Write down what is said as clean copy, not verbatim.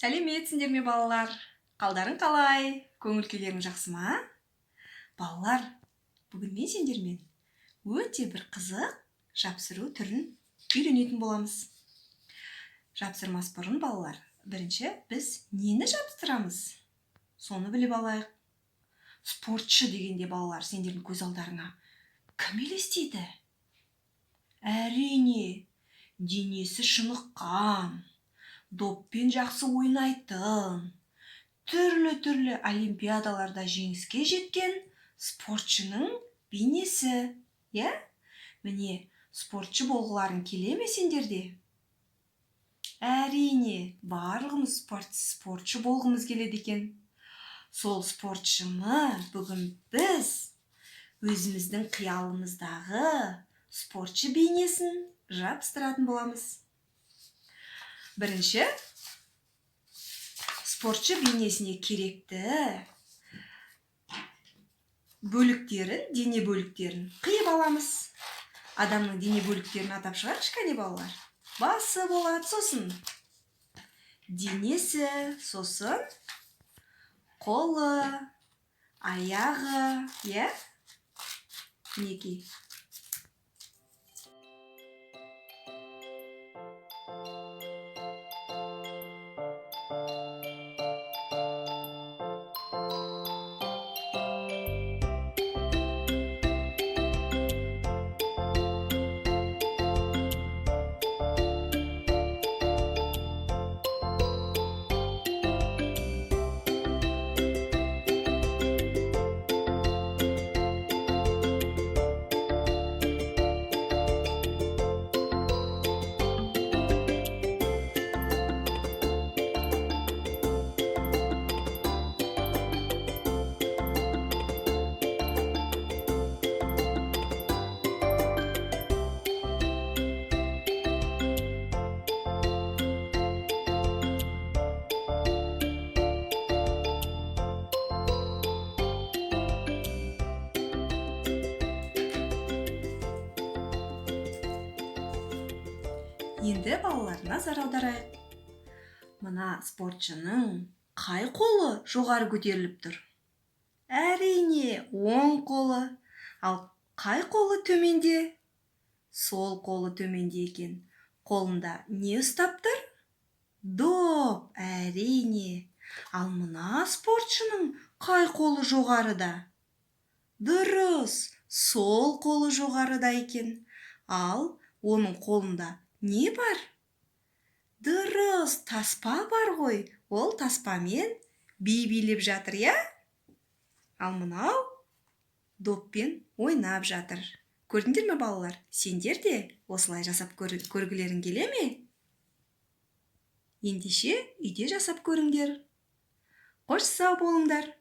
Сәлеметсіңдер ме балалар? Қалдарың қалай? Көңіл күйлерің жақсы ма? Балалар, бүгін мен сендермен өте бір қызық жапсыру түрін үйренетін боламыз. Жапсырмас бұрын балалар, бірінші біз нені жапсырамыз? Соны біліп алайық. Спортшы дегенде балалар, сендердің көз алдарыңа кім елестейді? Әрине, денесі шыныққан, доппен жақсы ойнайтын, түрлі олимпиадаларда жеңіске жеткен спортшының бейнесі. Міне, спортшы болғыларың келе ме сендерде? Әрине, барлығымыз спортшы болғымыз келеді екен. Сол спортшыны бүгін біз өзіміздің қиялымыздағы спортшы бейнесін жапсыратын боламыз. Бірінші, спортшы бейнесіне керекті бөліктерін, дене бөліктерін қиып аламыз. Адамның дене бөліктерін атап шығайықшы, кәне балалар. Басы болады, сосын денесі, сосын қолы, аяғы, мінекей. Енді балалар, назар аударайық. Мына спортшының қай қолы жоғары көтеріліп тұр? Әрине, оң қолы. Ал қай қолы төменде? Сол қолы төменде екен. Қолында не ұстап тұр? Доп, әрине. Ал мына спортшының қай қолы жоғарыда? Дұрыс, сол қолы жоғарыда екен. Ал оның қолында не бар? Дұрыс, таспа бар ғой. Ол таспамен би билеп жатыр, Ал мынау доппен ойнап жатыр. Көрдіңдер ме балалар? Сендер де осылай жасап көргілерің келе ме? Ендеше үйде жасап көріңдер. Қош сау болыңдар.